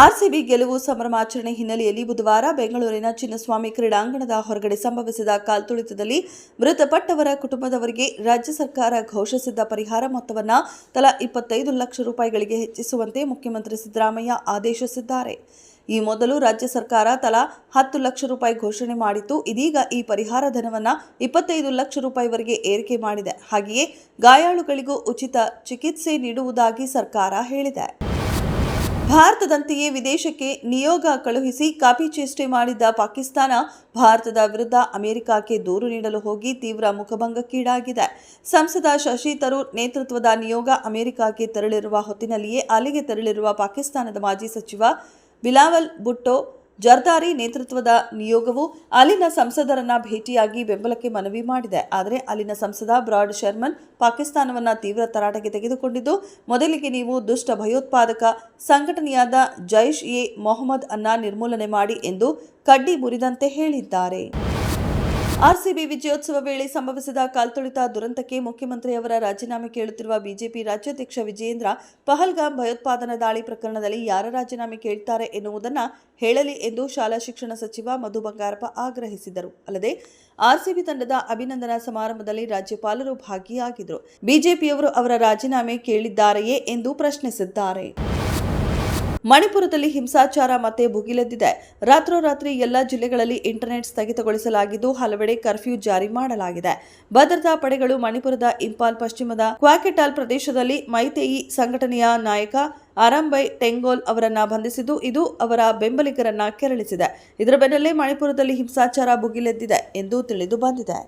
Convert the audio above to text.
RCB ಗೆಲುವು ಸಂಭ್ರಮಾಚರಣೆ ಹಿನ್ನೆಲೆಯಲ್ಲಿ ಬುಧವಾರ ಬೆಂಗಳೂರಿನ ಚಿನ್ನಸ್ವಾಮಿ ಕ್ರೀಡಾಂಗಣದ ಹೊರಗಡೆ ಸಂಭವಿಸಿದ ಕಾಲ್ತುಳಿತದಲ್ಲಿ ಮೃತಪಟ್ಟವರ ಕುಟುಂಬದವರಿಗೆ ರಾಜ್ಯ ಸರ್ಕಾರ ಘೋಷಿಸಿದ್ದ ಪರಿಹಾರ ಮೊತ್ತವನ್ನು ತಲಾ 25 ಲಕ್ಷ ರೂಪಾಯಿಗಳಿಗೆ ಹೆಚ್ಚಿಸುವಂತೆ ಮುಖ್ಯಮಂತ್ರಿ ಸಿದ್ದರಾಮಯ್ಯ ಆದೇಶಿಸಿದ್ದಾರೆ. ಈ ಮೊದಲು ರಾಜ್ಯ ಸರ್ಕಾರ ತಲಾ 10 ಲಕ್ಷ ರೂಪಾಯಿ ಘೋಷಣೆ ಮಾಡಿತ್ತು. ಇದೀಗ ಈ ಪರಿಹಾರ ಧನವನ್ನು 25 ಲಕ್ಷ ರೂಪಾಯಿವರೆಗೆ ಏರಿಕೆ ಮಾಡಿದೆ. ಹಾಗೆಯೇ ಗಾಯಾಳುಗಳಿಗೂ ಉಚಿತ ಚಿಕಿತ್ಸೆ ನೀಡುವುದಾಗಿ ಸರ್ಕಾರ ಹೇಳಿದೆ. ಭಾರತದಂತೆಯೇ ವಿದೇಶಕ್ಕೆ ನಿಯೋಗ ಕಳುಹಿಸಿ ಕಾಪಿ ಚೇಷ್ಟೆ ಮಾಡಿದ್ದ ಪಾಕಿಸ್ತಾನ ಭಾರತದ ವಿರುದ್ಧ ಅಮೆರಿಕಕ್ಕೆ ದೂರು ನೀಡಲು ಹೋಗಿ ತೀವ್ರ ಮುಖಭಂಗಕ್ಕೀಡಾಗಿದೆ. ಸಂಸದ ಶಶಿ ತರೂರ್ ನೇತೃತ್ವದ ನಿಯೋಗ ಅಮೆರಿಕಕ್ಕೆ ತೆರಳಿರುವ ಹೊತ್ತಿನಲ್ಲಿಯೇ ಅಲ್ಲಿಗೆ ತೆರಳಿರುವ ಪಾಕಿಸ್ತಾನದ ಮಾಜಿ ಸಚಿವ ಬಿಲಾವಲ್ ಭುಟ್ಟೋ ಜರ್ದಾರಿ ನೇತೃತ್ವದ ನಿಯೋಗವು ಅಲ್ಲಿನ ಸಂಸದರನ್ನ ಭೇಟಿಯಾಗಿ ಬೆಂಬಲಕ್ಕೆ ಮನವಿ ಮಾಡಿದೆ. ಆದರೆ ಅಲ್ಲಿನ ಸಂಸದ ಬ್ರಾಡ್ ಶರ್ಮನ್ ಪಾಕಿಸ್ತಾನವನ್ನು ತೀವ್ರ ತರಾಟೆಗೆ ತೆಗೆದುಕೊಂಡಿದ್ದು, ಮೊದಲಿಗೆ ನೀವು ದುಷ್ಟ ಭಯೋತ್ಪಾದಕ ಸಂಘಟನೆಯಾದ ಜೈಷ್ ಎ ಮೊಹಮ್ಮದ್ ಅನ್ನ ನಿರ್ಮೂಲನೆ ಮಾಡಿ ಎಂದು ಕಡ್ಡಿ ಮುರಿದಂತೆ ಹೇಳಿದ್ದಾರೆ. ಆರ್ಸಿಬಿ ವಿಜಯೋತ್ಸವ ವೇಳೆ ಸಂಭವಿಸಿದ ಕಾಲ್ತುಳಿತ ದುರಂತಕ್ಕೆ ಮುಖ್ಯಮಂತ್ರಿಯವರ ರಾಜೀನಾಮೆ ಕೇಳುತ್ತಿರುವ ಬಿಜೆಪಿ ರಾಜ್ಯಾಧ್ಯಕ್ಷ ವಿಜಯೇಂದ್ರ ಪಹಲ್ಗಾಮ್ ಭಯೋತ್ಪಾದನಾ ದಾಳಿ ಪ್ರಕರಣದಲ್ಲಿ ಯಾರ ರಾಜೀನಾಮೆ ಕೇಳುತ್ತಾರೆ ಎನ್ನುವುದನ್ನು ಹೇಳಲಿ ಎಂದು ಶಾಲಾ ಶಿಕ್ಷಣ ಸಚಿವ ಮಧು ಬಂಗಾರಪ್ಪ ಆಗ್ರಹಿಸಿದರು. ಅಲ್ಲದೆ ಆರ್ಸಿಬಿ ತಂಡದ ಅಭಿನಂದನಾ ಸಮಾರಂಭದಲ್ಲಿ ರಾಜ್ಯಪಾಲರು ಭಾಗಿಯಾಗಿದ್ದರು. ಬಿಜೆಪಿಯವರು ಅವರ ರಾಜೀನಾಮೆ ಕೇಳಿದ್ದಾರೆಯೇ ಎಂದು ಪ್ರಶ್ನಿಸಿದ್ದಾರೆ. ಮಣಿಪುರದಲ್ಲಿ ಹಿಂಸಾಚಾರ ಮತ್ತೆ ಭುಗಿಲೆದ್ದಿದೆ. ರಾತ್ರೋರಾತ್ರಿ ಎಲ್ಲಾ ಜಿಲ್ಲೆಗಳಲ್ಲಿ ಇಂಟರ್ನೆಟ್ ಸ್ಥಗಿತಗೊಳಿಸಲಾಗಿದ್ದು, ಹಲವೆಡೆ ಕರ್ಫ್ಯೂ ಜಾರಿ ಮಾಡಲಾಗಿದೆ. ಭದ್ರತಾ ಪಡೆಗಳು ಮಣಿಪುರದ ಇಂಪಾಲ್ ಪಶ್ಚಿಮದ ಕ್ವಾಕೆಟಾಲ್ ಪ್ರದೇಶದಲ್ಲಿ ಮೈತೇಯಿ ಸಂಘಟನೆಯ ನಾಯಕ ಆರಂಬೈ ಟೆಂಗೋಲ್ ಅವರನ್ನ ಬಂಧಿಸಿದ್ದು, ಇದು ಅವರ ಬೆಂಬಲಿಗರನ್ನ ಕೆರಳಿಸಿದೆ. ಇದರ ಬೆನ್ನಲ್ಲೇ ಮಣಿಪುರದಲ್ಲಿ ಹಿಂಸಾಚಾರ ಭುಗಿಲೆದ್ದಿದೆ ಎಂದು ತಿಳಿದು ಬಂದಿದೆ.